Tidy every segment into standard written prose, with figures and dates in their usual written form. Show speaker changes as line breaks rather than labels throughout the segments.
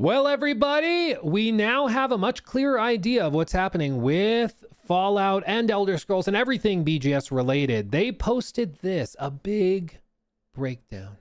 Well, everybody, we now have a much clearer idea of what's happening with Fallout and Elder Scrolls and everything BGS related. They posted this, a big breakdown,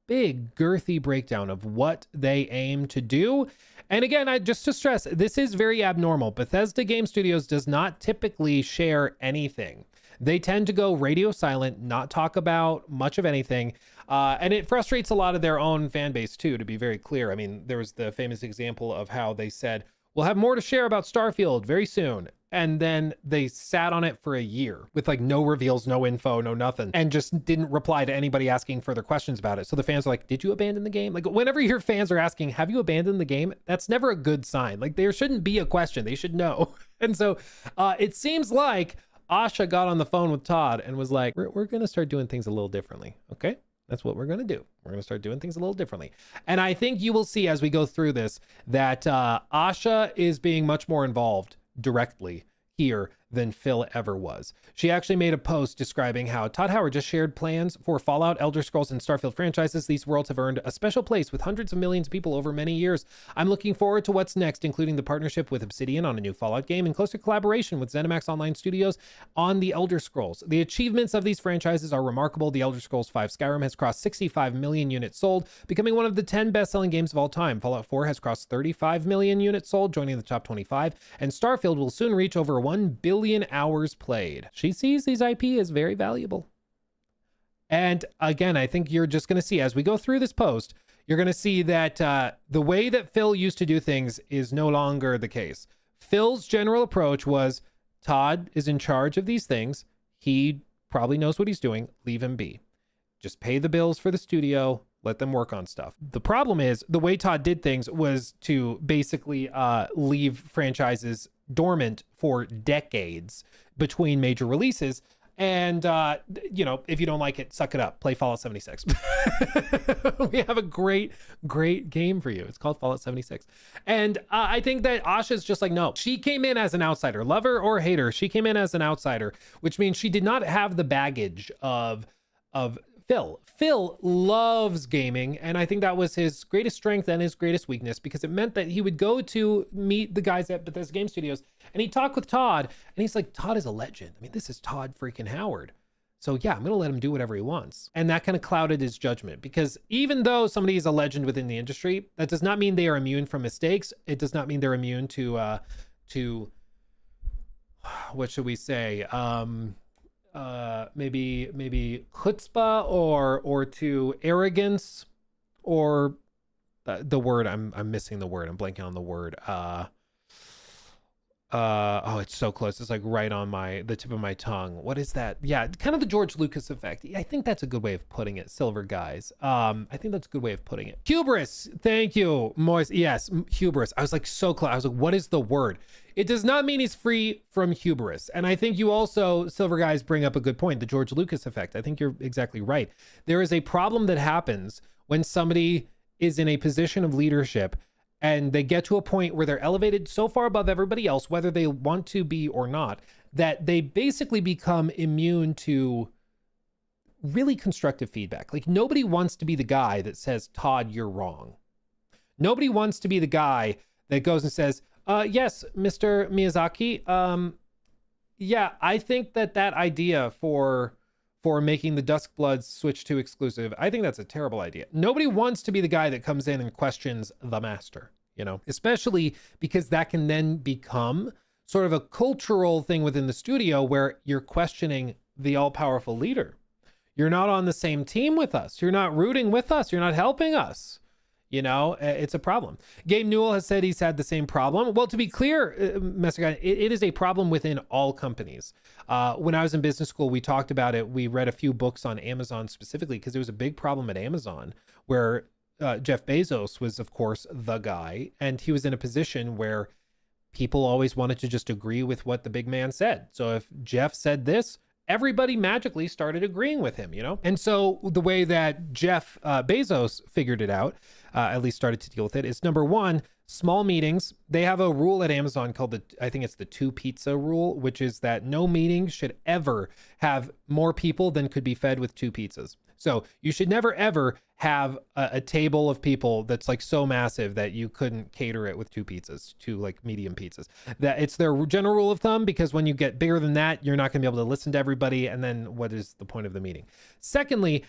big girthy breakdown of what they aim to do. And again, just to stress, this is very abnormal. Bethesda Game Studios does not typically share anything. They tend to go radio silent, not talk about much of anything. And it frustrates a lot of their own fan base too, to be very clear. I mean, there was the famous example of how they said, we'll have more to share about Starfield very soon. And then they sat on it for a year with like no reveals, no info, no nothing, and just didn't reply to anybody asking further questions about it. So the fans are like, did you abandon the game? Like whenever your fans are asking, have you abandoned the game? That's never a good sign. Like there shouldn't be a question. They should know. And so it seems like Asha got on the phone with Todd and was like, we're going to start doing things a little differently. Okay. That's what we're going to do. We're going to start doing things a little differently. And I think you will see as we go through this that Asha is being much more involved directly here than Phil ever was. She actually made a post describing how Todd Howard just shared plans for Fallout, Elder Scrolls, and Starfield franchises. These worlds have earned a special place with hundreds of millions of people over many years. I'm looking forward to what's next, including the partnership with Obsidian on a new Fallout game and closer collaboration with ZeniMax Online Studios on the Elder Scrolls. The achievements of these franchises are remarkable. The Elder Scrolls V Skyrim has crossed 65 million units sold, becoming one of the 10 best-selling games of all time. Fallout 4 has crossed 35 million units sold, joining the top 25, and Starfield will soon reach over 1 billion hours played. She sees these IP as very valuable. And again, I think you're just going to see as we go through this post, you're going to see that the way that Phil used to do things is no longer the case. Phil's general approach was Todd is in charge of these things. He probably knows what he's doing. Leave him be. Just pay the bills for the studio. Let them work on stuff. The problem is the way Todd did things was to basically leave franchises dormant for decades between major releases. And, you know, if you don't like it, suck it up. Play Fallout 76. We have a great game for you. It's called Fallout 76. And I think that Asha's just like, no, she came in as an outsider, lover or hater. She came in as an outsider, which means she did not have the baggage of Phil. Phil loves gaming, and I think that was his greatest strength and his greatest weakness, because it meant that he would go to meet the guys at Bethesda Game Studios and he'd talk with Todd, and he's like, Todd is a legend. I mean, this is Todd freaking Howard. So yeah, I'm going to let him do whatever he wants. And that kind of clouded his judgment, because even though somebody is a legend within the industry, that does not mean they are immune from mistakes. It does not mean they're immune to what should we say? Maybe chutzpah or to arrogance, or the word I'm missing the word. I'm blanking on the word. Oh, it's so close. It's like right on the tip of my tongue. What is that? Yeah, kind of the George Lucas effect. I think that's a good way of putting it, Silver Guys. I think that's a good way of putting it. Hubris. Thank you, Moise. Yes, hubris. I was like so close. I was like, what is the word? It does not mean he's free from hubris. And I think you also, Silver Guys, bring up a good point, the George Lucas effect. I think you're exactly right. There is a problem that happens when somebody is in a position of leadership and they get to a point where they're elevated so far above everybody else, whether they want to be or not, that they basically become immune to really constructive feedback. Like nobody wants to be the guy that says, Todd, you're wrong. Nobody wants to be the guy that goes and says, yes, Mr. Miyazaki. Yeah, I think that idea for making the Duskbloods switch to exclusive, I think that's a terrible idea. Nobody wants to be the guy that comes in and questions the master, you know, especially because that can then become sort of a cultural thing within the studio where you're questioning the all-powerful leader. You're not on the same team with us. You're not rooting with us. You're not helping us. You know, it's a problem. Gabe Newell has said he's had the same problem. Well, to be clear, Master Guy, it is a problem within all companies. When I was in business school, we talked about it. We read a few books on Amazon specifically because there was a big problem at Amazon where Jeff Bezos was, of course, the guy. And he was in a position where people always wanted to just agree with what the big man said. So if Jeff said this, everybody magically started agreeing with him, you know? And so the way that Jeff Bezos figured it out, at least started to deal with it, is number one, small meetings. They have a rule at Amazon called I think it's the 2 pizza rule, which is that no meeting should ever have more people than could be fed with 2 pizzas. So you should never ever have a table of people that's like so massive that you couldn't cater it with two like medium pizzas. That it's their general rule of thumb, because when you get bigger than that, you're not going to be able to listen to everybody. And then what is the point of the meeting? Secondly,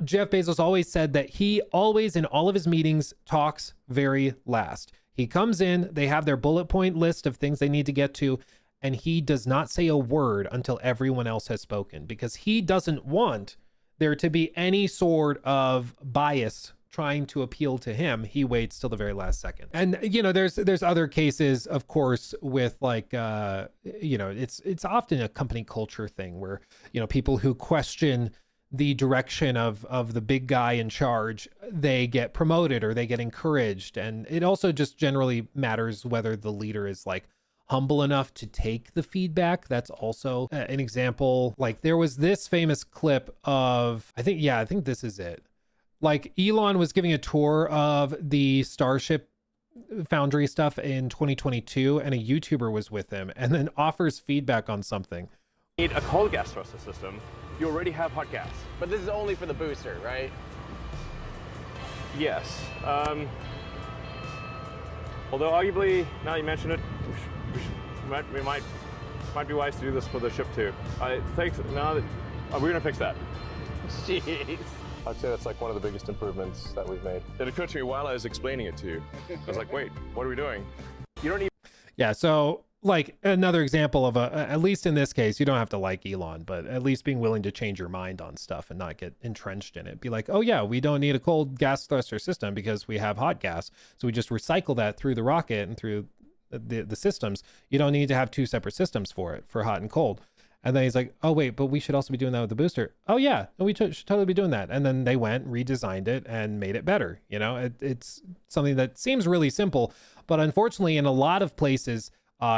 Jeff Bezos always said that he always in all of his meetings talks very last. He comes in, they have their bullet point list of things they need to get to, and he does not say a word until everyone else has spoken, because he doesn't want there to be any sort of bias trying to appeal to him. He waits till the very last second. And there's other cases, of course, with like it's often a company culture thing where people who question the direction of the big guy in charge, they get promoted or they get encouraged. And it also just generally matters whether the leader is like humble enough to take the feedback. That's also an example. Like there was this famous clip of, I think this is it. Like Elon was giving a tour of the Starship Foundry stuff in 2022, and a YouTuber was with him and then offers feedback on something.
Need a cold gas thruster system. You already have hot gas.
But this is only for the booster, right?
Yes. Although arguably, now you mention it, we might be wise to do this for the ship too. We're gonna fix that.
Jeez.
I'd say that's like one of the biggest improvements that we've made.
It occurred to me while I was explaining it to you. I was like, wait, what are we doing? You don't need.
Yeah. So like another example of at least in this case, you don't have to like Elon, but at least being willing to change your mind on stuff and not get entrenched in it. Be like, oh yeah, we don't need a cold gas thruster system because we have hot gas. So we just recycle that through the rocket and through the systems. You don't need to have two separate systems for it, for hot and cold. And then he's like, oh wait, but we should also be doing that with the booster. Oh yeah, we should totally be doing that. And then they went, redesigned it and made it better. It's something that seems really simple, but unfortunately in a lot of places,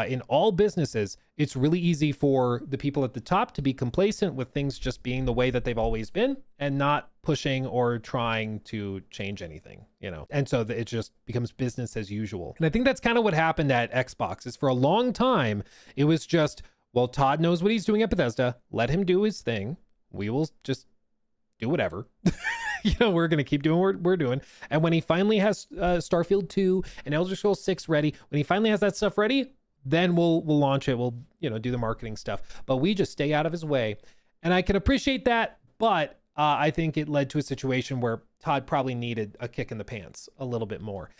in all businesses, it's really easy for the people at the top to be complacent with things just being the way that they've always been and not pushing or trying to change anything, And so it just becomes business as usual. And I think that's kind of what happened at Xbox. Is for a long time, it was just, well, Todd knows what he's doing at Bethesda. Let him do his thing. We will just do whatever. We're going to keep doing what we're doing. And when he finally has Starfield 2 and Elder Scrolls 6 ready, when he finally has that stuff ready, then we'll launch it. We'll, do the marketing stuff, but we just stay out of his way. And I can appreciate that, but I think it led to a situation where Todd probably needed a kick in the pants a little bit more.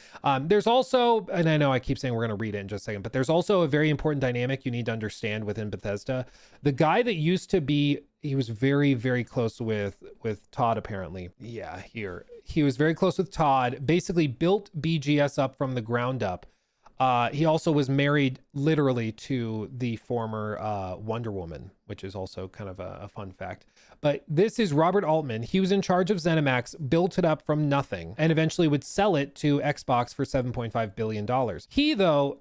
There's also, and I know I keep saying we're going to read it in just a second, but there's also a very important dynamic you need to understand within Bethesda. The guy that used to be, he was very, very close with Todd, apparently. Yeah, here. He was very close with Todd, basically built BGS up from the ground up. He also was married literally to the former Wonder Woman, which is also kind of a fun fact. But this is Robert Altman. He was in charge of ZeniMax, built it up from nothing, and eventually would sell it to Xbox for $7.5 billion. He, though,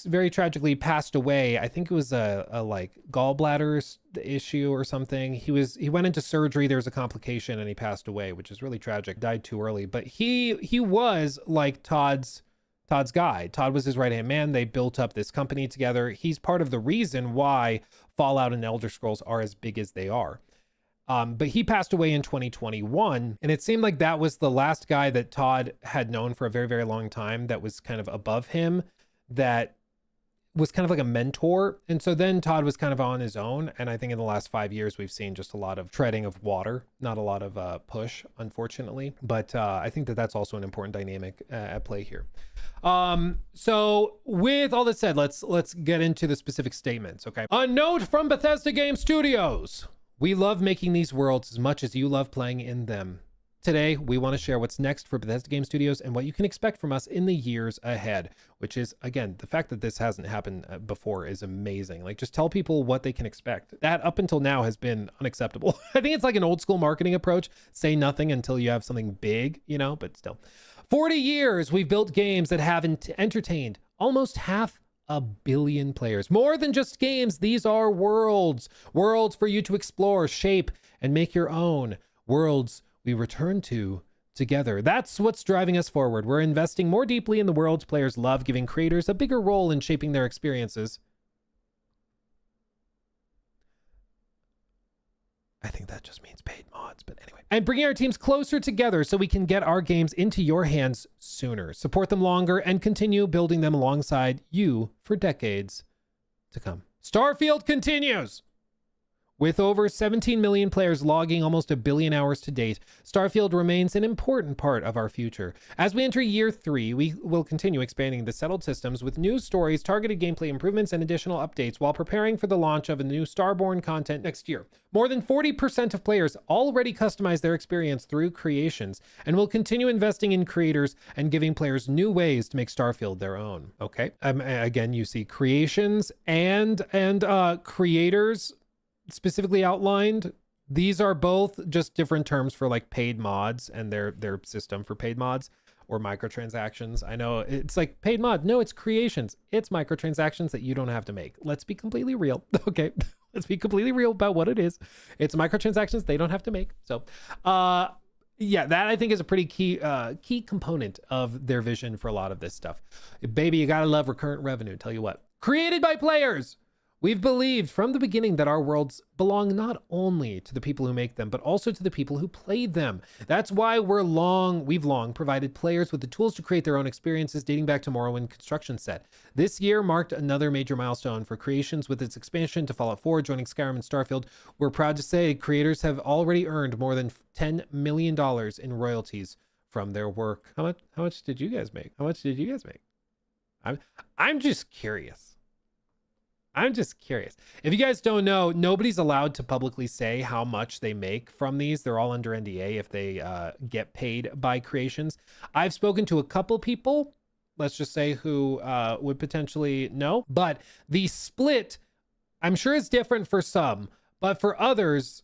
very tragically passed away. I think it was a like gallbladder issue or something. He went into surgery. There was a complication and he passed away, which is really tragic. Died too early. But he was like Todd's guy. Todd was his right-hand man. They built up this company together. He's part of the reason why Fallout and Elder Scrolls are as big as they are. But he passed away in 2021, and it seemed like that was the last guy that Todd had known for a very, very long time that was kind of above him, that was kind of like a mentor. And so then Todd was kind of on his own. And I think in the last 5 years, we've seen just a lot of treading of water, not a lot of push, unfortunately. But I think that that's also an important dynamic at play here. So with all that said, let's get into the specific statements. Okay. A note from Bethesda Game Studios. We love making these worlds as much as you love playing in them. Today, we want to share what's next for Bethesda Game Studios and what you can expect from us in the years ahead, which is, again, the fact that this hasn't happened before is amazing. Like, just tell people what they can expect. That up until now has been unacceptable. I think it's like an old school marketing approach. Say nothing until you have something big, but still. 40 years we've built games that have entertained almost 500 million players. More than just games, these are worlds. Worlds for you to explore, shape, and make your own. Worlds we return to together. That's what's driving us forward. We're investing more deeply in the worlds players love, giving creators a bigger role in shaping their experiences. I think that just means paid mods, but anyway. And bringing our teams closer together so we can get our games into your hands sooner, support them longer, and continue building them alongside you for decades to come. Starfield continues! With over 17 million players logging almost 1 billion hours to date, Starfield remains an important part of our future. As we enter year 3, we will continue expanding the settled systems with new stories, targeted gameplay improvements, and additional updates while preparing for the launch of a new Starborn content next year. More than 40% of players already customize their experience through creations, and will continue investing in creators and giving players new ways to make Starfield their own. Okay, again, you see creations and creators specifically outlined. These are both just different terms for like paid mods and their system for paid mods or microtransactions. I know it's like paid mod. No, it's creations. It's microtransactions that you don't have to make. Let's be completely real. Okay. Let's be completely real about what it is. It's microtransactions they don't have to make. So, yeah, that I think is a pretty key component of their vision for a lot of this stuff. Baby, you gotta love recurrent revenue. Tell you what. Created by players. We've believed from the beginning that our worlds belong not only to the people who make them, but also to the people who played them. That's why we've long provided players with the tools to create their own experiences dating back to Morrowind construction set. This year marked another major milestone for creations with its expansion to Fallout 4, joining Skyrim and Starfield. We're proud to say creators have already earned more than $10 million in royalties from their work. How much did you guys make? How much did you guys make? I'm just curious. I'm just curious. If you guys don't know, nobody's allowed to publicly say how much they make from these. They're all under NDA if they get paid by creations. I've spoken to a couple people, let's just say, who would potentially know. But the split, I'm sure it's different for some, but for others,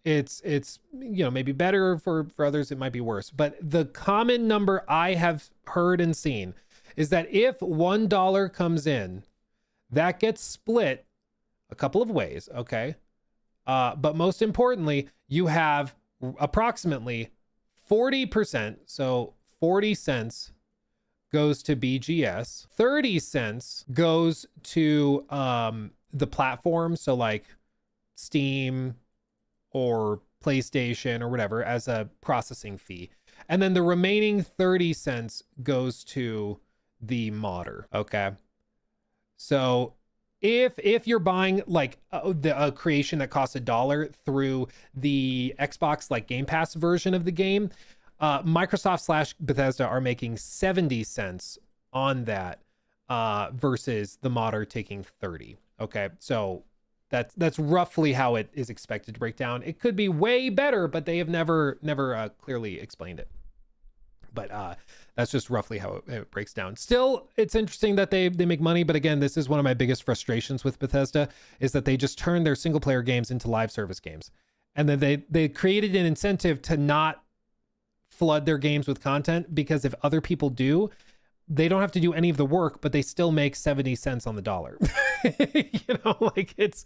it's you know, maybe better. For others, it might be worse. But the common number I have heard and seen is that if $1 comes in, that gets split a couple of ways, okay? But most importantly, you have approximately 40%, so 40 cents goes to BGS, 30 cents goes to the platform, so like Steam or PlayStation or whatever, as a processing fee. And then the remaining 30 cents goes to the modder, okay? So if you're buying like a creation that costs $1 through the Xbox like Game Pass version of the game, Microsoft / Bethesda are making 70 cents on that versus the modder taking 30. Okay, so that's roughly how it is expected to break down. It could be way better, but they have never clearly explained it. But that's just roughly how it breaks down. Still, it's interesting that they make money. But again, this is one of my biggest frustrations with Bethesda, is that they just turn their single player games into live service games. And then they created an incentive to not flood their games with content, because if other people do, they don't have to do any of the work, but they still make 70 cents on the dollar. You know, like it's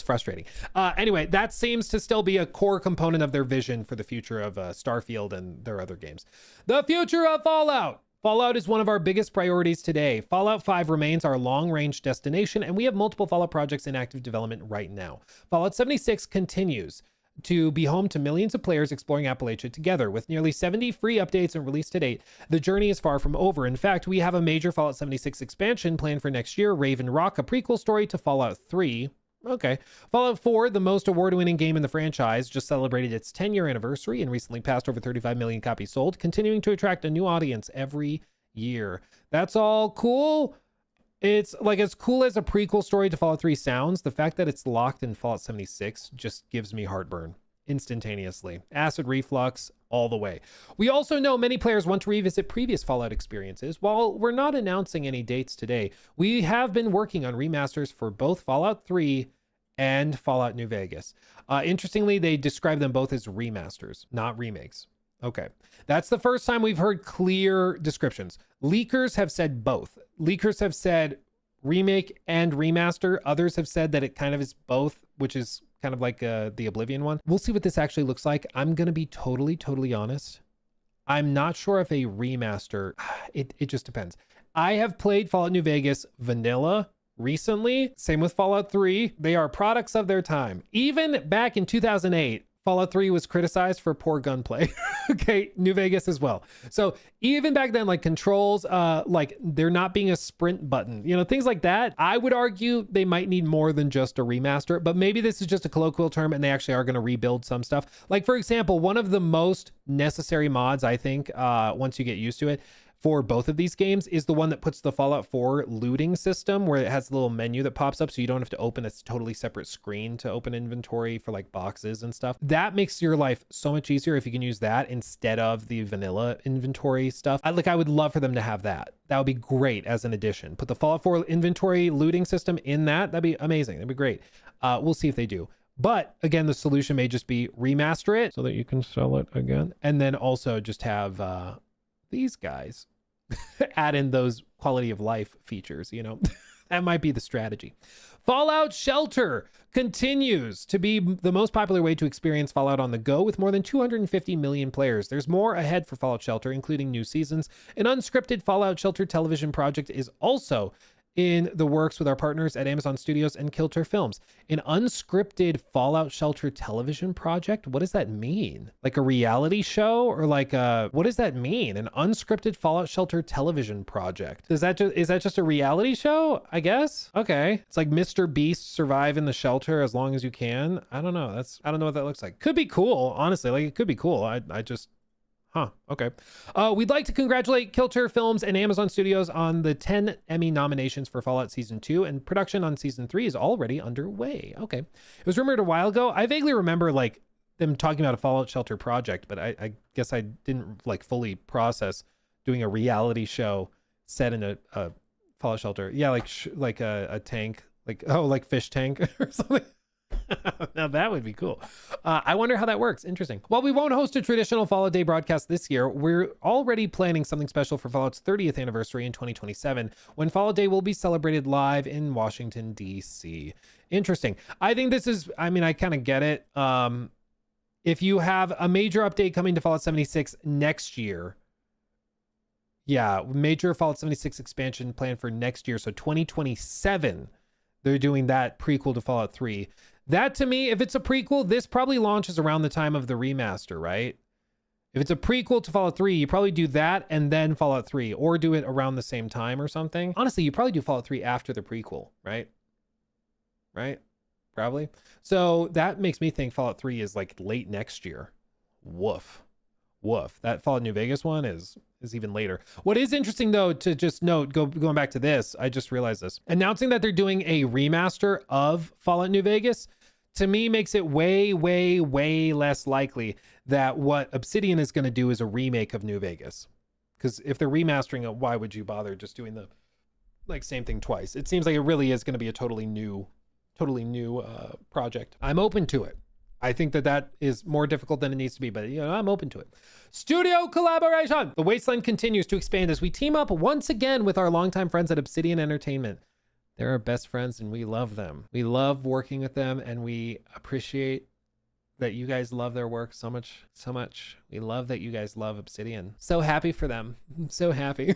frustrating. Anyway, that seems to still be a core component of their vision for the future of Starfield and their other games. The future of Fallout. Fallout is one of our biggest priorities today. Fallout 5 remains our long-range destination, and we have multiple Fallout projects in active development right now. Fallout 76 continues to be home to millions of players exploring Appalachia together. With nearly 70 free updates and released to date, the journey is far from over. In fact, we have a major Fallout 76 expansion planned for next year, Raven Rock, a prequel story to Fallout 3. Okay. Fallout 4, the most award-winning game in the franchise, just celebrated its 10-year anniversary and recently passed over 35 million copies sold, continuing to attract a new audience every year. That's all cool. It's like, as cool as a prequel story to Fallout 3 sounds, the fact that it's locked in Fallout 76 just gives me heartburn instantaneously. Acid reflux all the way. We also know many players want to revisit previous Fallout experiences. While we're not announcing any dates today, we have been working on remasters for both Fallout 3 and Fallout New Vegas. Interestingly, they describe them both as remasters, not remakes. Okay, that's the first time we've heard clear descriptions. Leakers have said both. Leakers have said remake and remaster. Others have said that it kind of is both, which is kind of like the Oblivion one. We'll see what this actually looks like. I'm going to be totally honest. I'm not sure if a remaster, it just depends. I have played Fallout New Vegas vanilla recently. Same with Fallout 3. They are products of their time. Even back in 2008, Fallout 3 was criticized for poor gunplay. Okay, New Vegas as well. So even back then, like controls, like there not being a sprint button, you know, things like that. I would argue they might need more than just a remaster, but maybe this is just a colloquial term and they actually are going to rebuild some stuff. Like for example, one of the most necessary mods, I think, once you get used to it, for both of these games is the one that puts the Fallout 4 looting system where it has a little menu that pops up so you don't have to open a totally separate screen to open inventory for like boxes and stuff. That makes your life so much easier if you can use that instead of the vanilla inventory stuff. I would love for them to have that. That would be great as an addition. Put the Fallout 4 inventory looting system in that. That'd be amazing. That'd be great. We'll see if they do. But again, the solution may just be remaster it so that you can sell it again. And then also just have these guys add in those quality of life features, you know. That might be the strategy. Fallout Shelter continues to be the most popular way to experience Fallout on the go with more than 250 million players. There's more ahead for Fallout Shelter, including new seasons. An unscripted Fallout Shelter television project is also in the works with our partners at Amazon Studios and Kilter Films. An unscripted Fallout Shelter television project? What does that mean? Like a reality show or like what does that mean? An unscripted Fallout Shelter television project. Is that just a reality show? I guess. Okay. It's like Mr. Beast survive in the shelter as long as you can. I don't know. I don't know what that looks like. Could be cool. Honestly, like it could be cool. Huh, okay. We'd like to congratulate Kilter Films and Amazon Studios on the 10 Emmy nominations for Fallout Season 2, and production on Season 3 is already underway. Okay. It was rumored a while ago. I vaguely remember like them talking about a Fallout Shelter project, but I guess I didn't like fully process doing a reality show set in a Fallout Shelter. Yeah, like a tank, like fish tank or something. Now that would be cool. I wonder how that works. Interesting. While we won't host a traditional Fallout Day broadcast this year, we're already planning something special for Fallout's 30th anniversary in 2027, when Fallout Day will be celebrated live in Washington, D.C. Interesting. I think this is, I mean, I kind of get it. If you have a major update coming to Fallout 76 next year, yeah, major Fallout 76 expansion planned for next year. So 2027, they're doing that prequel to Fallout 3. That to me, if it's a prequel, this probably launches around the time of the remaster, right? If it's a prequel to Fallout 3, you probably do that and then Fallout 3, or do it around the same time or something. Honestly, you probably do Fallout 3 after the prequel, right? Right? Probably. So that makes me think Fallout 3 is like late next year. Woof. Woof. That Fallout New Vegas one is even later. What is interesting though, to just note, going back to this, I just realized this. Announcing that they're doing a remaster of Fallout New Vegas, to me makes it way, way, way less likely that what Obsidian is going to do is a remake of New Vegas. Because if they're remastering it, why would you bother just doing the like same thing twice? It seems like it really is going to be a totally new project. I'm open to it. I think that is more difficult than it needs to be, but you know, I'm open to it. Studio collaboration. The Wasteland continues to expand as we team up once again with our longtime friends at Obsidian Entertainment. They're our best friends and we love them. We love working with them and we appreciate that you guys love their work so much, so much. We love that you guys love Obsidian. So happy for them. I'm so happy.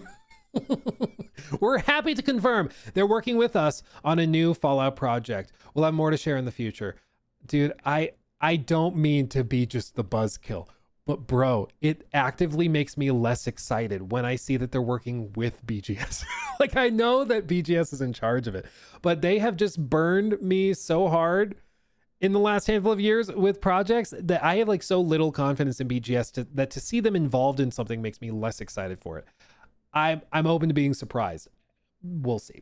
We're happy to confirm they're working with us on a new Fallout project. We'll have more to share in the future. Dude, I don't mean to be just the buzzkill, but bro, it actively makes me less excited when I see that they're working with BGS. Like I know that BGS is in charge of it, but they have just burned me so hard in the last handful of years with projects that I have like so little confidence in BGS that to see them involved in something makes me less excited for it. I'm open to being surprised. We'll see.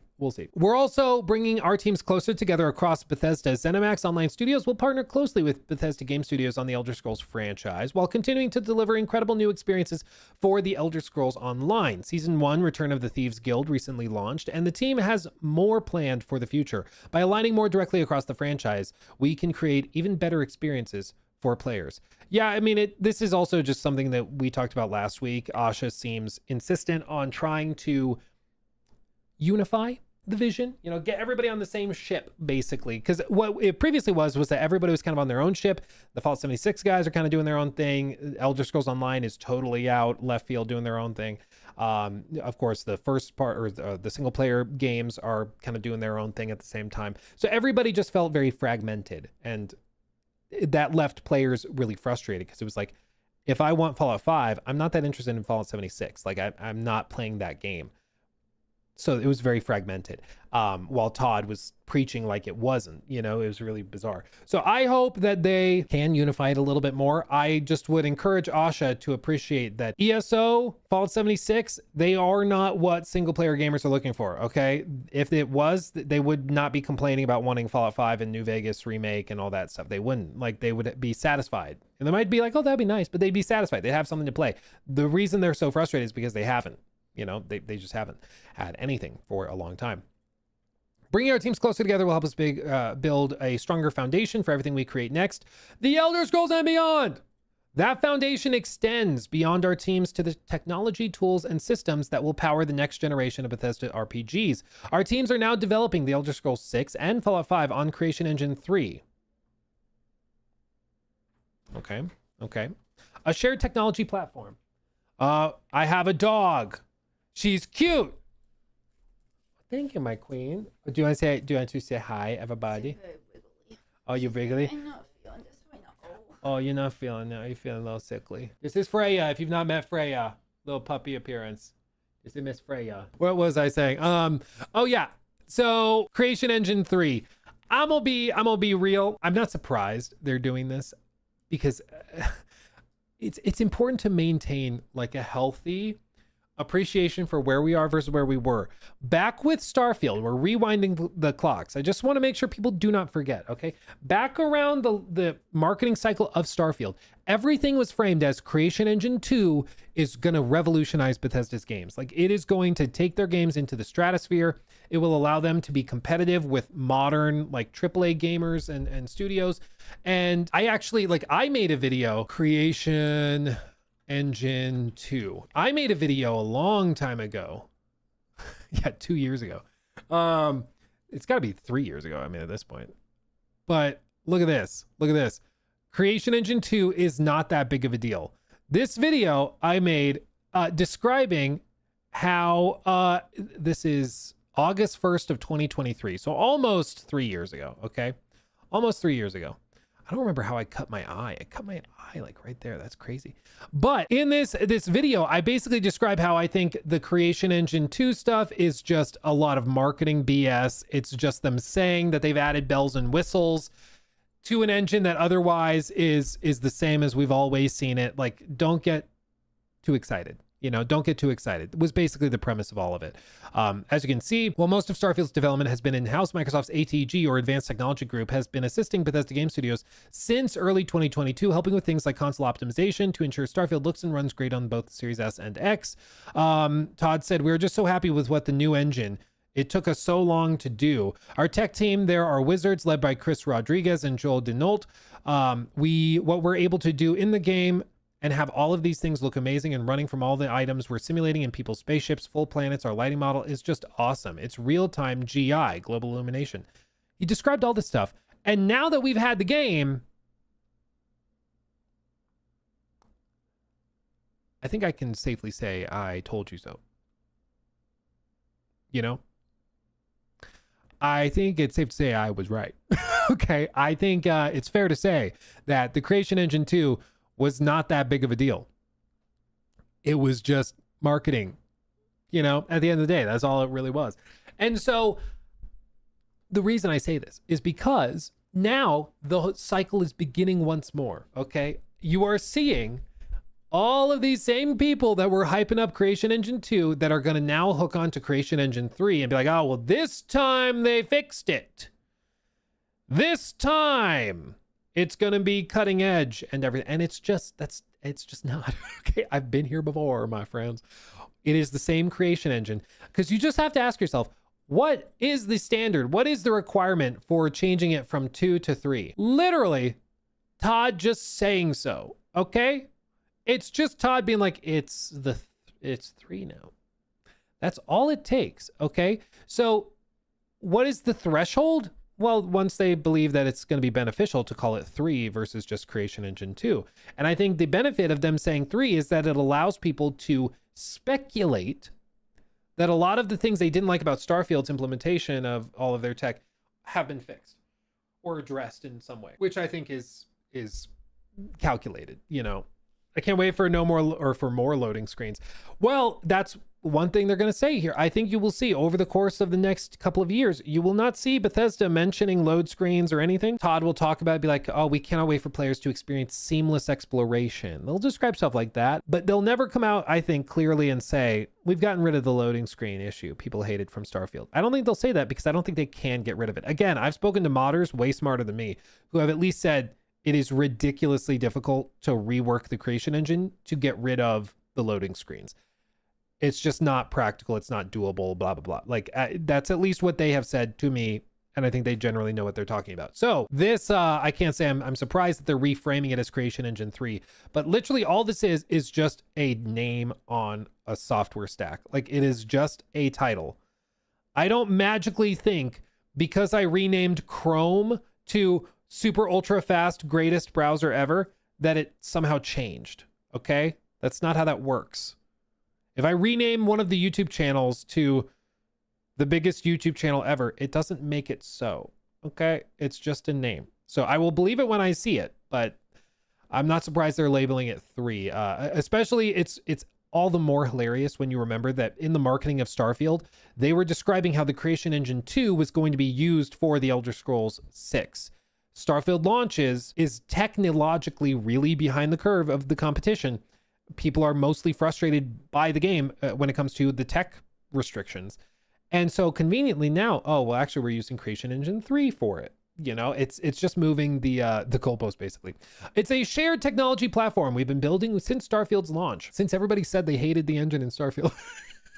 We're also bringing our teams closer together across Bethesda. ZeniMax Online Studios will partner closely with Bethesda Game Studios on the Elder Scrolls franchise while continuing to deliver incredible new experiences for the Elder Scrolls Online. Season 1, Return of the Thieves Guild, recently launched, and the team has more planned for the future. By aligning more directly across the franchise, we can create even better experiences for players. Yeah, I mean, this is also just something that we talked about last week. Asha seems insistent on trying to unify the vision, you know, get everybody on the same ship, basically. Because what it previously was that everybody was kind of on their own ship. The Fallout 76 guys are kind of doing their own thing. Elder Scrolls Online is totally out left field doing their own thing. Of course, the first part, or the single player games, are kind of doing their own thing at the same time. So everybody just felt very fragmented, and that left players really frustrated, because it was like, if I want Fallout 5, I'm not that interested in Fallout 76. Like I'm not playing that game. So it was very fragmented, while Todd was preaching like it wasn't, you know. It was really bizarre. So I hope that they can unify it a little bit more. I just would encourage Asha to appreciate that ESO, Fallout 76, they are not what single player gamers are looking for, okay? If it was, they would not be complaining about wanting Fallout 5 and New Vegas remake and all that stuff. They wouldn't. Like, they would be satisfied. And they might be like, oh, that'd be nice, but they'd be satisfied. They'd have something to play. The reason they're so frustrated is because they haven't. You know, they just haven't had anything for a long time. Bringing our teams closer together will help us build a stronger foundation for everything we create next. The Elder Scrolls and beyond. That foundation extends beyond our teams to the technology, tools, and systems that will power the next generation of Bethesda RPGs. Our teams are now developing the Elder Scrolls 6 and Fallout 5 on Creation Engine 3. Okay. A shared technology platform. I have a dog. She's cute. Thank you, my queen. Do you want to say hi, everybody? Oh, you're wiggly?
I'm not feeling this right now.
Oh, you're not feeling it. You're feeling a little sickly. This is Freya. If you've not met Freya, little puppy appearance. This is Miss Freya. What was I saying? Oh yeah. So Creation Engine 3. I'm gonna be real. I'm not surprised they're doing this, because it's important to maintain like a healthy appreciation for where we are versus where we were. Back with Starfield, we're rewinding the clocks. I just want to make sure people do not forget, okay? Back around the marketing cycle of Starfield, everything was framed as Creation Engine 2 is going to revolutionize Bethesda's games. Like, it is going to take their games into the stratosphere. It will allow them to be competitive with modern, like, AAA gamers and studios. And I made a video, Creation Engine 2. I made a video a long time ago. Yeah, 2 years ago. It's got to be 3 years ago, I mean, at this point. But look at this. Creation Engine 2 is not that big of a deal. This video I made describing how this is August 1st of 2023. So almost 3 years ago, okay? Almost 3 years ago. I don't remember how I cut my eye. I cut my eye like right there. That's crazy. But in this video, I basically describe how I think the Creation Engine 2 stuff is just a lot of marketing BS. It's just them saying that they've added bells and whistles to an engine that otherwise is the same as we've always seen it. Like, don't get too excited. You know, don't get too excited. It was basically the premise of all of it. As you can see, while most of Starfield's development has been in-house, Microsoft's ATG, or Advanced Technology Group, has been assisting Bethesda Game Studios since early 2022, helping with things like console optimization to ensure Starfield looks and runs great on both Series S and X. Todd said, "We're just so happy with what the new engine. It took us so long to do. Our tech team, there are wizards led by Chris Rodriguez and Joel Denault. What we're able to do in the game and have all of these things look amazing and running from all the items we're simulating in people's spaceships, full planets, our lighting model is just awesome. It's real-time GI, global illumination." He described all this stuff. And now that we've had the game, I think I can safely say I told you so. You know? I think it's safe to say I was right. Okay, I think it's fair to say that the Creation Engine 2 was not that big of a deal. It was just marketing. You know, at the end of the day, that's all it really was. And so the reason I say this is because now the cycle is beginning once more, okay? You are seeing all of these same people that were hyping up Creation Engine 2 that are going to now hook on to Creation Engine 3 and be like, oh, well, this time they fixed it. This time it's going to be cutting edge and everything. And it's just not. Okay, I've been here before, my friends. It is the same Creation Engine, because you just have to ask yourself, what is the standard? What is the requirement for changing it from 2 to 3? Literally, Todd just saying so, okay? It's just Todd being like, it's 3 now. That's all it takes, okay? So what is the threshold? Well, once they believe that it's going to be beneficial to call it 3 versus just Creation Engine 2. And I think the benefit of them saying 3 is that it allows people to speculate that a lot of the things they didn't like about Starfield's implementation of all of their tech have been fixed or addressed in some way, which I think is calculated. You know, I can't wait for more loading screens. Well, that's one thing they're going to say here. I think you will see over the course of the next couple of years, you will not see Bethesda mentioning load screens or anything. Todd will talk about it, be like, oh, we cannot wait for players to experience seamless exploration. They'll describe stuff like that, but they'll never come out, I think, clearly and say, we've gotten rid of the loading screen issue people hated from Starfield. I don't think they'll say that because I don't think they can get rid of it. Again, I've spoken to modders way smarter than me who have at least said it is ridiculously difficult to rework the Creation Engine to get rid of the loading screens. It's just not practical. It's not doable, blah, blah, blah. Like that's at least what they have said to me. And I think they generally know what they're talking about. So this, I can't say I'm surprised that they're reframing it as Creation Engine 3, but literally all this is just a name on a software stack. Like it is just a title. I don't magically think because I renamed Chrome to super ultra fast greatest browser ever that it somehow changed. Okay. That's not how that works. If I rename one of the YouTube channels to the biggest YouTube channel ever, it doesn't make it so. Okay? It's just a name. So I will believe it when I see it, but I'm not surprised they're labeling it 3. Especially it's all the more hilarious when you remember that in the marketing of Starfield, they were describing how the Creation Engine 2 was going to be used for the Elder Scrolls 6. Starfield launches is technologically really behind the curve of the competition. People are mostly frustrated by the game when it comes to the tech restrictions. And so conveniently now, oh, well, actually we're using Creation Engine 3 for it. You know, it's just moving the goalpost basically. It's a shared technology platform we've been building since Starfield's launch, since everybody said they hated the engine in Starfield.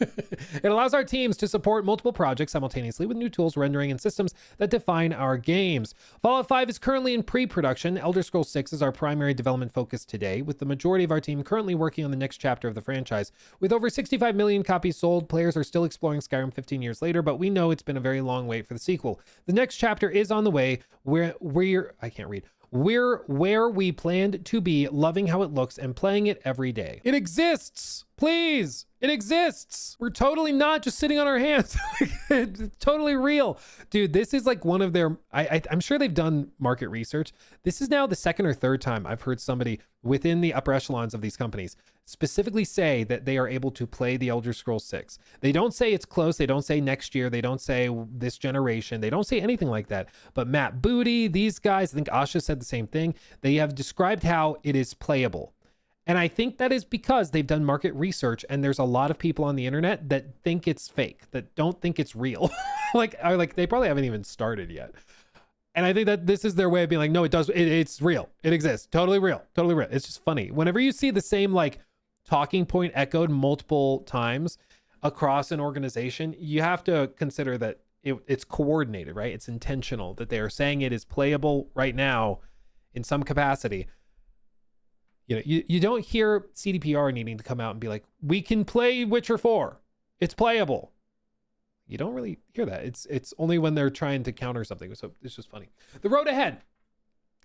It allows our teams to support multiple projects simultaneously with new tools, rendering, and systems that define our games. Fallout 5 is currently in pre-production. Elder Scrolls 6 is our primary development focus today, with the majority of our team currently working on the next chapter of the franchise. With over 65 million copies sold, players are still exploring Skyrim 15 years later, but we know it's been a very long wait for the sequel. The next chapter is on the way. We're where we planned to be, loving how it looks and playing it every day. It exists! Please! It exists. We're totally not just sitting on our hands. It's totally real. Dude, this is like one of their, I'm sure they've done market research. This is now the second or third time I've heard somebody within the upper echelons of these companies specifically say that they are able to play the Elder Scrolls 6. They don't say it's close. They don't say next year. They don't say this generation. They don't say anything like that. But Matt Booty, these guys, I think Asha said the same thing. They have described how it is playable. And I think that is because they've done market research and there's a lot of people on the internet that think it's fake, that don't think it's real. like they probably haven't even started yet. And I think that this is their way of being like, no, it's real. It exists. Totally real. Totally real. It's just funny. Whenever you see the same like talking point echoed multiple times across an organization, you have to consider that it's coordinated, right? It's intentional, that they are saying it is playable right now in some capacity. You know, you don't hear CDPR needing to come out and be like, we can play Witcher 4. It's playable. You don't really hear that. It's only when they're trying to counter something. So it's just funny. The road ahead.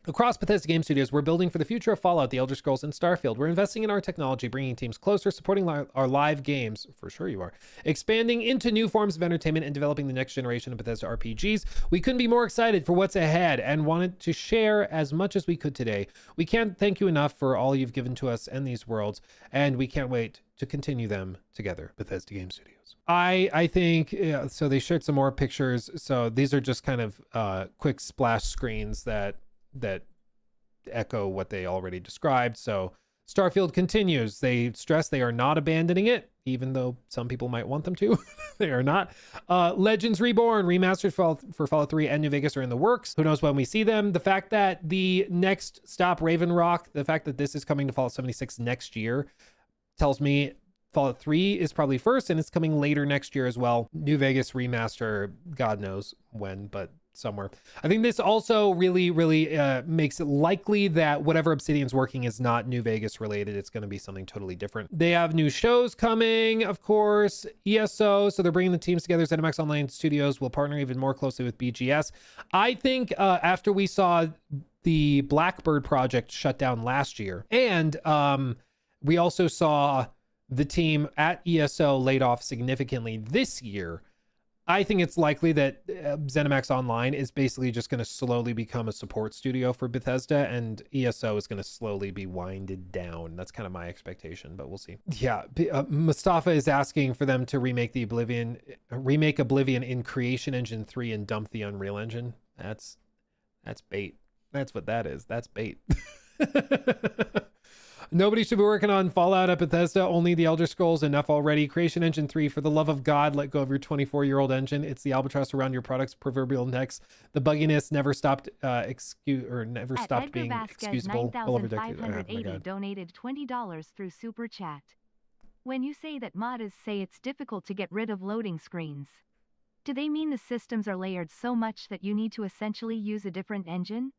Across Bethesda Game Studios, we're building for the future of Fallout, the Elder Scrolls, and Starfield. We're investing in our technology, bringing teams closer, supporting our live games, for sure you are, expanding into new forms of entertainment, and developing the next generation of Bethesda RPGs. We couldn't be more excited for what's ahead and wanted to share as much as we could today. We can't thank you enough for all you've given to us and these worlds, and we can't wait to continue them together. Bethesda Game Studios. I think, so they shared some more pictures. So these are just kind of quick splash screens that echo what they already described. So Starfield continues. They stress they are not abandoning it, even though some people might want them to. They are not. Legends Reborn, Remastered for Fallout 3 and New Vegas are in the works. Who knows when we see them. The fact that the next stop, Raven Rock, the fact that this is coming to Fallout 76 next year tells me Fallout 3 is probably first and it's coming later next year as well. New Vegas Remaster, God knows when, but somewhere. I think this also really makes it likely that whatever Obsidian's working is not New Vegas related. It's going to be something totally different. They have new shows coming, of course. ESO, so they're bringing the teams together. ZeniMax Online Studios will partner even more closely with BGS. I think after we saw the Blackbird project shut down last year, and we also saw the team at ESO laid off significantly this year, I think it's likely that ZeniMax Online is basically just going to slowly become a support studio for Bethesda, and ESO is going to slowly be winded down. That's kind of my expectation, but we'll see. Yeah, Mustafa is asking for them to remake Oblivion in Creation Engine 3 and dump the Unreal Engine. That's bait. That's what that is. That's bait. Nobody should be working on Fallout at Bethesda. Only the Elder Scrolls. Enough already. Creation Engine 3. For the love of God, let go of your 24-year-old engine. It's the albatross around your product's proverbial necks. The bugginess never stopped being excusable. All over decades. Oh, my God.
Donated $20 through Super Chat. When you say that modders say it's difficult to get rid of loading screens, do they mean the systems are layered so much that you need to essentially use a different engine?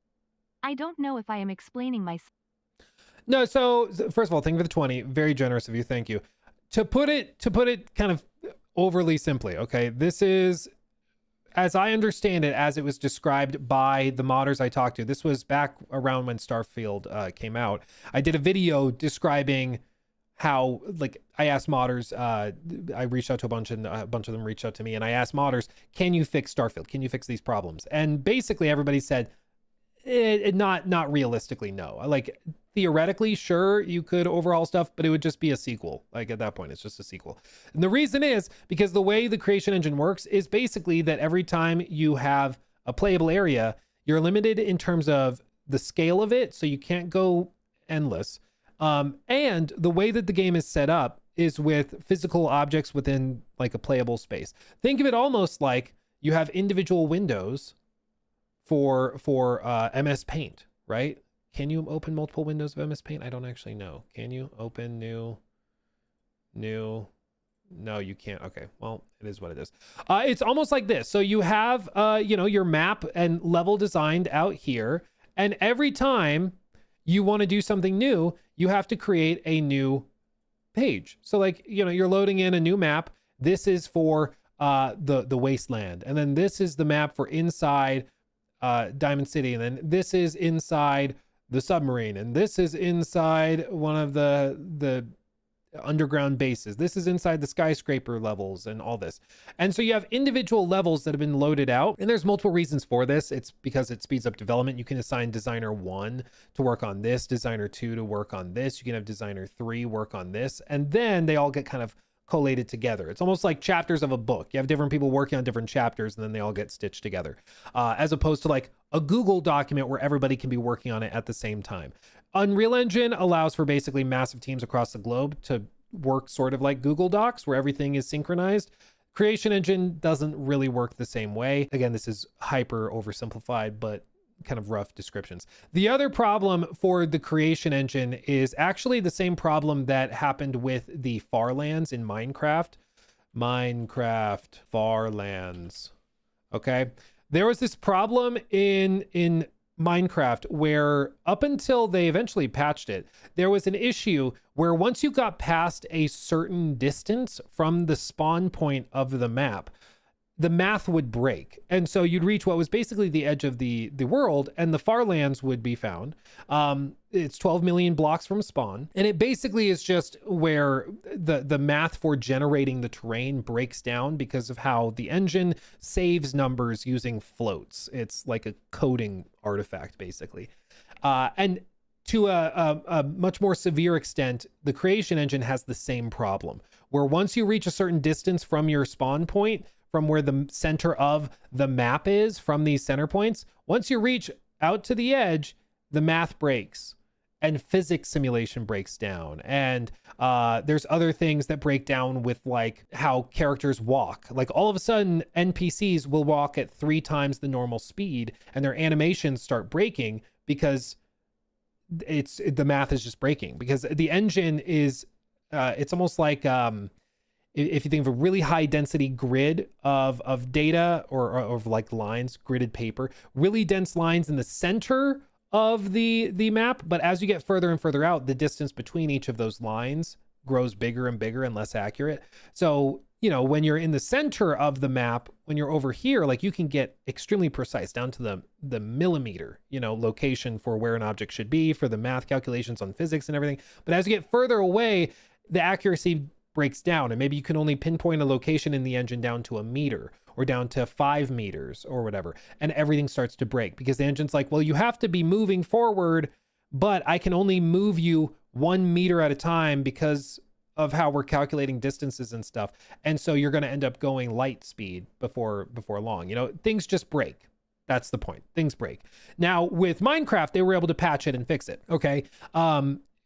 I don't know if I am explaining myself.
No, so first of all, thank you for the 20. Very generous of you. Thank you. To put it kind of overly simply, okay, this is, as I understand it, as it was described by the modders I talked to. This was back around when Starfield came out. I did a video describing how, like, I asked modders, I reached out to a bunch of them reached out to me, and I asked modders, can you fix Starfield? Can you fix these problems? And basically everybody said, not realistically, no. Like, theoretically, sure, you could overhaul stuff, but it would just be a sequel. Like, at that point, it's just a sequel. And the reason is because the way the Creation Engine works is basically that every time you have a playable area, you're limited in terms of the scale of it, so you can't go endless. And the way that the game is set up is with physical objects within, like, a playable space. Think of it almost like you have individual windows for MS Paint, right? Can you open multiple windows of MS Paint? I don't actually know. Can you open new? No, you can't. Okay, well, it is what it is. It's almost like this. So you have, your map and level designed out here, and every time you want to do something new, you have to create a new page. So, like, you're loading in a new map. This is for the wasteland, and then this is the map for inside Diamond City, and then this is inside the submarine, and this is inside one of the underground bases. This is inside the skyscraper levels and all this. And so you have individual levels that have been loaded out, and there's multiple reasons for this. It's because it speeds up development. You can assign designer 1 to work on this, designer 2 to work on this. You can have designer 3 work on this, and then they all get kind of collated together. It's almost like chapters of a book. You have different people working on different chapters, and then they all get stitched together, as opposed to like a Google document where everybody can be working on it at the same time. Unreal Engine allows for basically massive teams across the globe to work sort of like Google Docs, where everything is synchronized. Creation Engine doesn't really work the same way. Again, this is hyper oversimplified, but kind of rough descriptions. The other problem for the Creation Engine is actually the same problem that happened with the Farlands in Minecraft. Farlands. Okay. There was this problem in Minecraft where, up until they eventually patched it, there was an issue where once you got past a certain distance from the spawn point of the map, the math would break. And so you'd reach what was basically the edge of the world, and the Farlands would be found. It's 12 million blocks from spawn. And it basically is just where the math for generating the terrain breaks down because of how the engine saves numbers using floats. It's like a coding artifact, basically. And to a much more severe extent, the Creation Engine has the same problem, where once you reach a certain distance from your spawn point, from where the center of the map is, from these center points, once you reach out to the edge, the math breaks and physics simulation breaks down. And there's other things that break down with, like, how characters walk. Like, all of a sudden, NPCs will walk at 3 times the normal speed, and their animations start breaking because the math is just breaking, because the engine is, it's almost like, if you think of a really high density grid of data or of like lines, gridded paper, really dense lines in the center of the map. But as you get further and further out, the distance between each of those lines grows bigger and bigger and less accurate. So, you know, when you're in the center of the map, when you're over here, like you can get extremely precise down to the millimeter, you know, location for where an object should be for the math calculations on physics and everything. But as you get further away, the accuracy breaks down, and maybe you can only pinpoint a location in the engine down to a meter or down to 5 meters or whatever. And everything starts to break because the engine's like, well, you have to be moving forward, but I can only move you 1 meter at a time because of how we're calculating distances and stuff. And so you're going to end up going light speed before long. You know, things just break. That's the point. Things break. Now with Minecraft, they were able to patch it and fix it. Okay.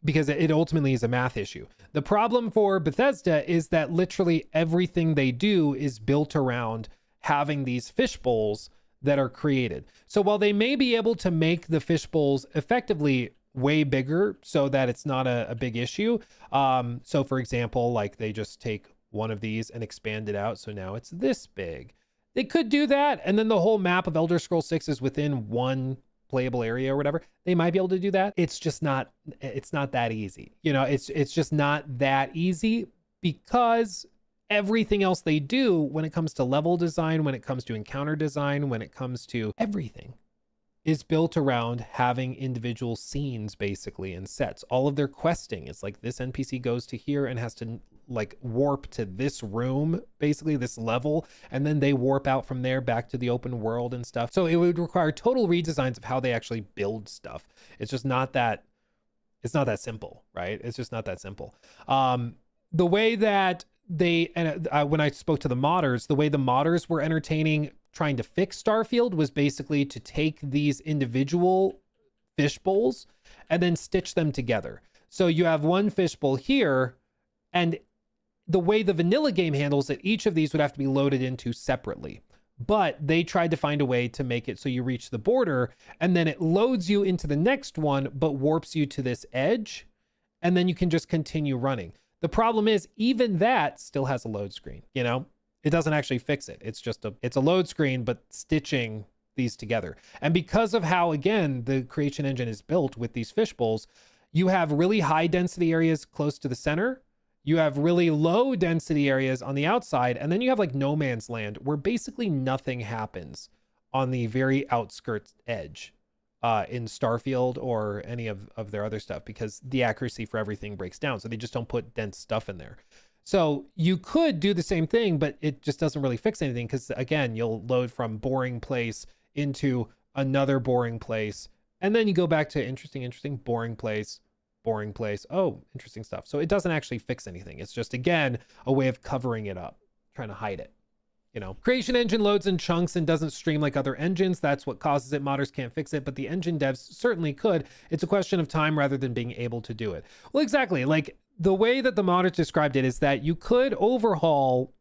Because it ultimately is a math issue. The problem for Bethesda is that literally everything they do is built around having these fish bowls that are created. So while they may be able to make the fish bowls effectively way bigger so that it's not a big issue. So for example, like they just take one of these and expand it out. So now it's this big. They could do that. And then the whole map of Elder Scrolls 6 is within one playable area or whatever. They might be able to do that. It's just not, it's not that easy. You know, it's just not that easy because everything else they do when it comes to level design, when it comes to encounter design, when it comes to everything, is built around having individual scenes basically and sets. All of their questing is like this NPC goes to here and has to like warp to this room, basically this level, and then they warp out from there back to the open world and stuff. So it would require total redesigns of how they actually build stuff. It's just not that, it's not that simple, right? It's just not that simple. The way that they, and when I spoke to the modders, the way the modders were entertaining trying to fix Starfield was basically to take these individual fish bowls and then stitch them together. So you have one fish bowl here, and the way the vanilla game handles it, each of these would have to be loaded into separately. But they tried to find a way to make it so you reach the border and then it loads you into the next one, but warps you to this edge. And then you can just continue running. The problem is even that still has a load screen, you know? It doesn't actually fix it. It's just it's a load screen, but stitching these together. And because of how, again, the creation engine is built with these fish bowls, you have really high density areas close to the center. You have really low density areas on the outside. And then you have like no man's land where basically nothing happens on the very outskirts edge in Starfield or any of their other stuff, because the accuracy for everything breaks down. So they just don't put dense stuff in there. So you could do the same thing, but it just doesn't really fix anything because, again, you'll load from boring place into another boring place. And then you go back to interesting, boring place. Oh, interesting stuff. So it doesn't actually fix anything. It's just, again, a way of covering it up, trying to hide it. You know, creation engine loads in chunks and doesn't stream like other engines. That's what causes it. Modders can't fix it, but the engine devs certainly could. It's a question of time rather than being able to do it. Well, exactly. Like, the way that the modders described it is that you could overhaul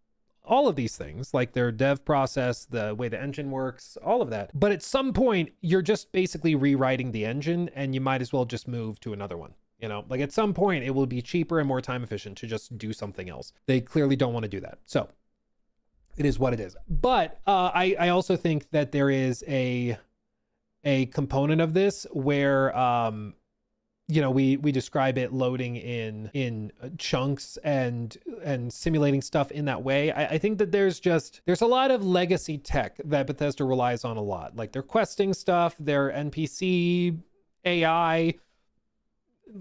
all of these things, like their dev process, the way the engine works, all of that. But at some point, you're just basically rewriting the engine and you might as well just move to another one. You know, like at some point, it will be cheaper and more time efficient to just do something else. They clearly don't want to do that. So it is what it is. But I also think that there is a component of this where, you know, we describe it loading in chunks and simulating stuff in that way. I think that there's a lot of legacy tech that Bethesda relies on a lot, like their questing stuff, their NPC AI,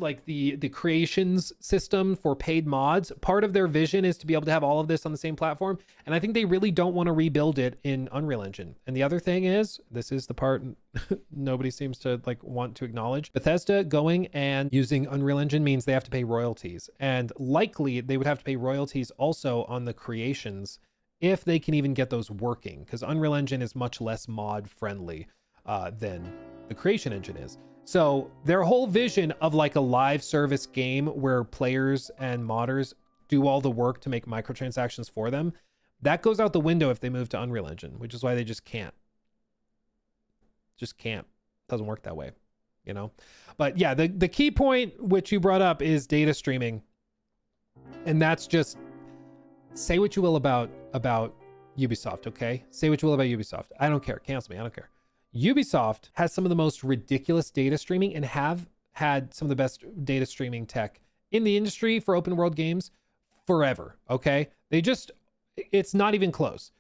like the creations system for paid mods. Part of their vision is to be able to have all of this on the same platform. And I think they really don't want to rebuild it in Unreal Engine. And the other thing is, this is the part nobody seems to like want to acknowledge. Bethesda going and using Unreal Engine means they have to pay royalties. And likely they would have to pay royalties also on the creations if they can even get those working, because Unreal Engine is much less mod friendly than the creation engine is. So their whole vision of like a live service game where players and modders do all the work to make microtransactions for them, that goes out the window if they move to Unreal Engine, which is why they just can't. Doesn't work that way, you know? But yeah, the key point which you brought up is data streaming. And that's just say what you will about Ubisoft, okay? Say what you will about Ubisoft. I don't care. Cancel me. I don't care. Ubisoft has some of the most ridiculous data streaming and have had some of the best data streaming tech in the industry for open world games forever, okay? It's not even close.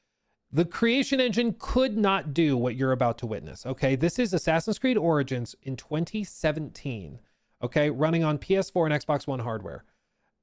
The creation engine could not do what you're about to witness, okay? This is Assassin's Creed Origins in 2017, okay? Running on PS4 and Xbox One hardware.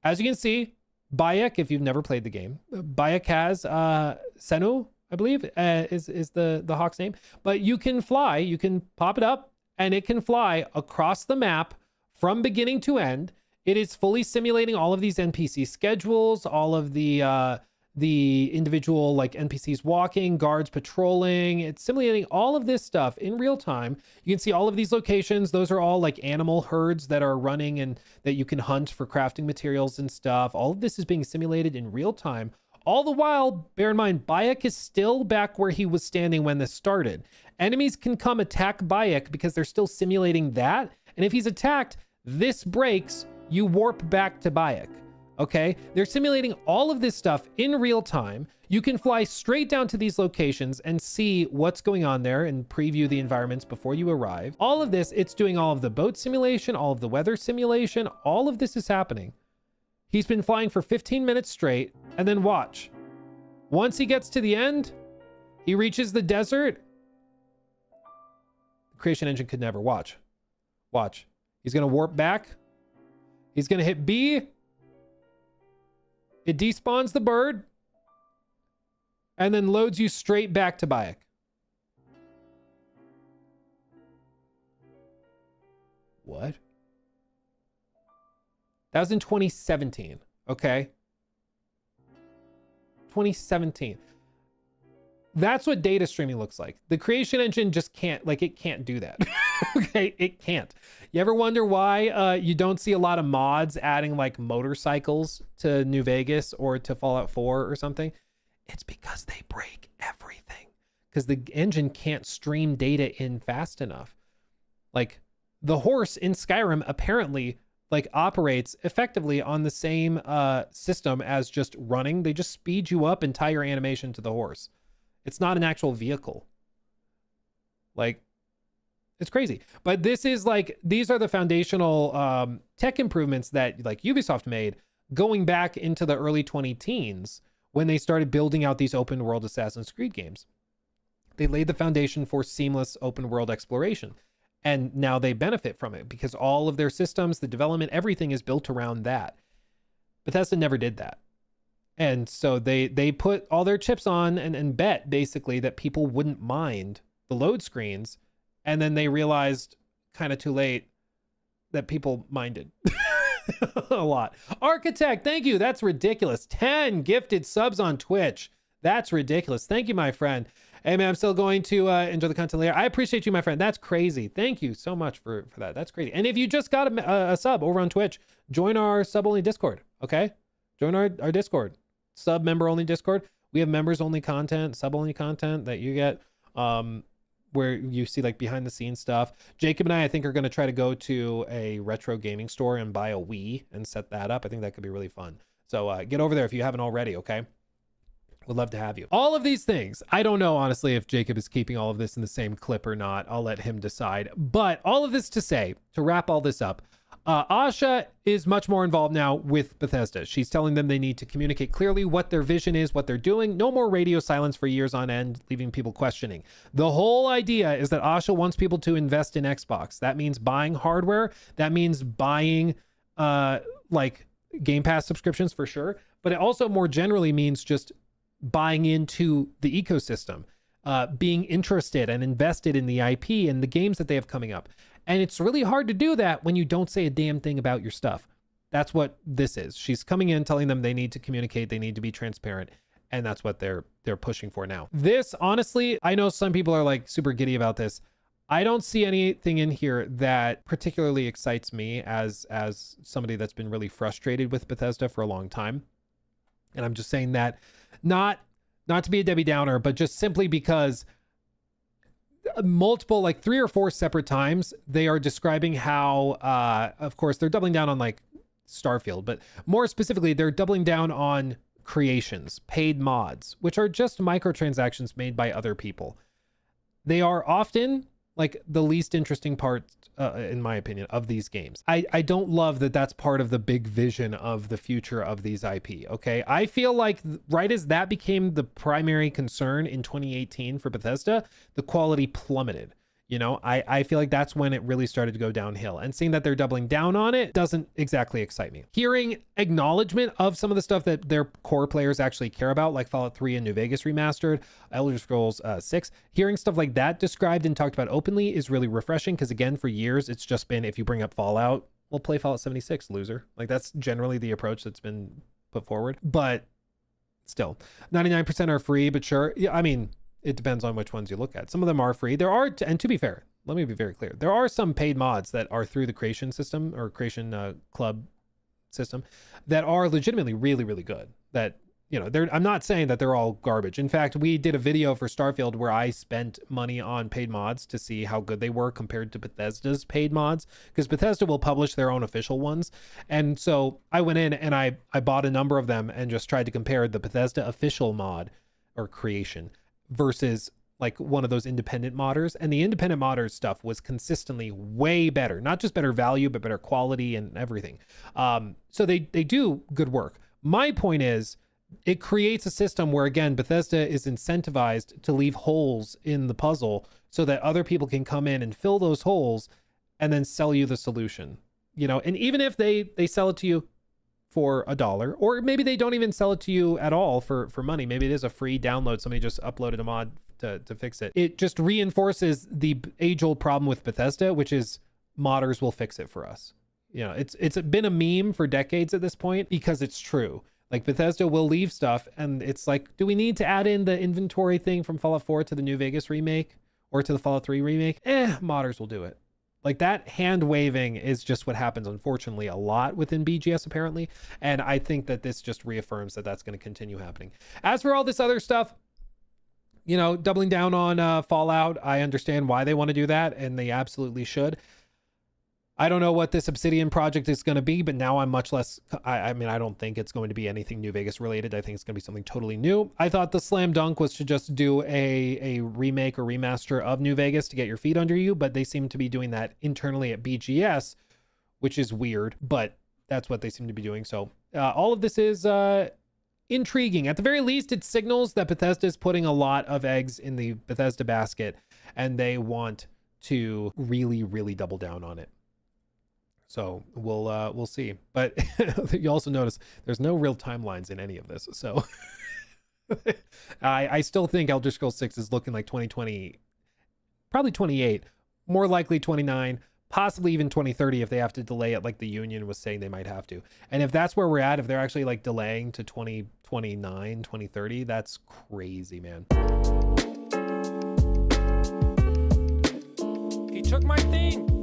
As you can see, Bayek, if you've never played the game, Bayek has Senu, I believe, is the hawk's name. But you can fly, you can pop it up, and it can fly across the map from beginning to end. It is fully simulating all of these NPC schedules, all of the individual like NPCs walking, guards patrolling. It's simulating all of this stuff in real time. You can see all of these locations. Those are all like animal herds that are running and that you can hunt for crafting materials and stuff. All of this is being simulated in real time. All the while, bear in mind, Bayek is still back where he was standing when this started. Enemies can come attack Bayek because they're still simulating that. And if he's attacked, this breaks, you warp back to Bayek. Okay, they're simulating all of this stuff in real time. You can fly straight down to these locations and see what's going on there and preview the environments before you arrive. All of this, it's doing all of the boat simulation, all of the weather simulation. All of this is happening. He's been flying for 15 minutes straight, and then watch. Once he gets to the end, he reaches the desert. The creation engine could never. Watch. He's gonna warp back. He's gonna hit B. It despawns the bird and then loads you straight back to Bayek. What? That was in 2017, okay? 2017. That's what data streaming looks like. The creation engine just can't, like, it can't do that. Okay, it can't. You ever wonder why you don't see a lot of mods adding like motorcycles to New Vegas or to Fallout 4 or something? It's because they break everything. Because the engine can't stream data in fast enough. Like the horse in Skyrim apparently like operates effectively on the same system as just running. They just speed you up and tie your animation to the horse. It's not an actual vehicle. Like, it's crazy. But this is like, these are the foundational tech improvements that like Ubisoft made going back into the early 2010s when they started building out these open world Assassin's Creed games. They laid the foundation for seamless open world exploration. And now they benefit from it because all of their systems, the development, everything is built around that. Bethesda never did that. And so they put all their chips on and bet basically that people wouldn't mind the load screens. And then they realized kind of too late that people minded a lot. Architect, thank you. That's ridiculous. 10 gifted subs on Twitch. That's ridiculous. Thank you, my friend. Hey, man, I'm still going to enjoy the content later. I appreciate you, my friend. That's crazy. Thank you so much for that. That's crazy. And if you just got a sub over on Twitch, join our sub-only Discord, okay? Join our Discord. Sub member-only Discord. We have members-only content, sub-only content that you get where you see like behind-the-scenes stuff. Jacob and I think, are going to try to go to a retro gaming store and buy a Wii and set that up. I think that could be really fun. So get over there if you haven't already, okay? Would love to have you. All of these things. I don't know, honestly, if Jacob is keeping all of this in the same clip or not. I'll let him decide. But all of this to say, to wrap all this up, Asha is much more involved now with Bethesda. She's telling them they need to communicate clearly what their vision is, what they're doing. No more radio silence for years on end, leaving people questioning. The whole idea is that Asha wants people to invest in Xbox. That means buying hardware. That means buying like Game Pass subscriptions for sure. But it also more generally means just buying into the ecosystem, being interested and invested in the IP and the games that they have coming up. And it's really hard to do that when you don't say a damn thing about your stuff. That's what this is. She's coming in telling them they need to communicate, they need to be transparent, and that's what they're pushing for now. This, honestly, I know some people are like super giddy about this. I don't see anything in here that particularly excites me as somebody that's been really frustrated with Bethesda for a long time. And I'm just saying that not to be a Debbie Downer, but just simply because multiple, like 3 or 4 separate times, they are describing how, of course, they're doubling down on like Starfield, but more specifically, they're doubling down on creations, paid mods, which are just microtransactions made by other people. They are often like the least interesting part, in my opinion, of these games. I don't love that that's part of the big vision of the future of these IP, okay? I feel like right as that became the primary concern in 2018 for Bethesda, the quality plummeted. You know, I feel like that's when it really started to go downhill, and seeing that they're doubling down on it doesn't exactly excite me. Hearing acknowledgement of some of the stuff that their core players actually care about, like Fallout 3 and New Vegas Remastered, Elder Scrolls 6, hearing stuff like that described and talked about openly is really refreshing, because again, for years, it's just been, if you bring up Fallout, we'll play Fallout 76, loser. Like, that's generally the approach that's been put forward. But still, 99% are free, but sure. Yeah, I mean, it depends on which ones you look at. Some of them are free. There are, and to be fair, let me be very clear, there are some paid mods that are through the creation system or creation club system that are legitimately really, really good. That, you know, I'm not saying that they're all garbage. In fact, we did a video for Starfield where I spent money on paid mods to see how good they were compared to Bethesda's paid mods, because Bethesda will publish their own official ones. And so I went in and I bought a number of them and just tried to compare the Bethesda official mod or creation versus like one of those independent modders, and the independent modders stuff was consistently way better, not just better value, but better quality and everything. So they do good work. My point is, it creates a system where, again, Bethesda is incentivized to leave holes in the puzzle so that other people can come in and fill those holes and then sell you the solution, you know. And even if they sell it to you for $1, or maybe they don't even sell it to you at all for money. Maybe it is a free download. Somebody just uploaded a mod to fix it. It just reinforces the age-old problem with Bethesda, which is modders will fix it for us. You know, it's been a meme for decades at this point, because it's true. Like, Bethesda will leave stuff and it's like, do we need to add in the inventory thing from Fallout 4 to the New Vegas remake or to the Fallout 3 remake? Modders will do it. Like, that hand waving is just what happens, unfortunately, a lot within BGS, apparently. And I think that this just reaffirms that that's going to continue happening. As for all this other stuff, you know, doubling down on Fallout, I understand why they want to do that, and they absolutely should. I don't know what this Obsidian project is going to be, but now I'm much less, I mean, I don't think it's going to be anything New Vegas related. I think it's going to be something totally new. I thought the slam dunk was to just do a remake or remaster of New Vegas to get your feet under you, but they seem to be doing that internally at BGS, which is weird, but that's what they seem to be doing. So all of this is intriguing. At the very least, it signals that Bethesda is putting a lot of eggs in the Bethesda basket, and they want to really, really double down on it. So we'll see. But you also notice there's no real timelines in any of this. So I still think Elder Scrolls 6 is looking like 2020, probably 28, more likely 29, possibly even 2030 if they have to delay it, like the union was saying they might have to. And if that's where we're at, if they're actually like delaying to 2029, 2030, that's crazy, man. He took my thing.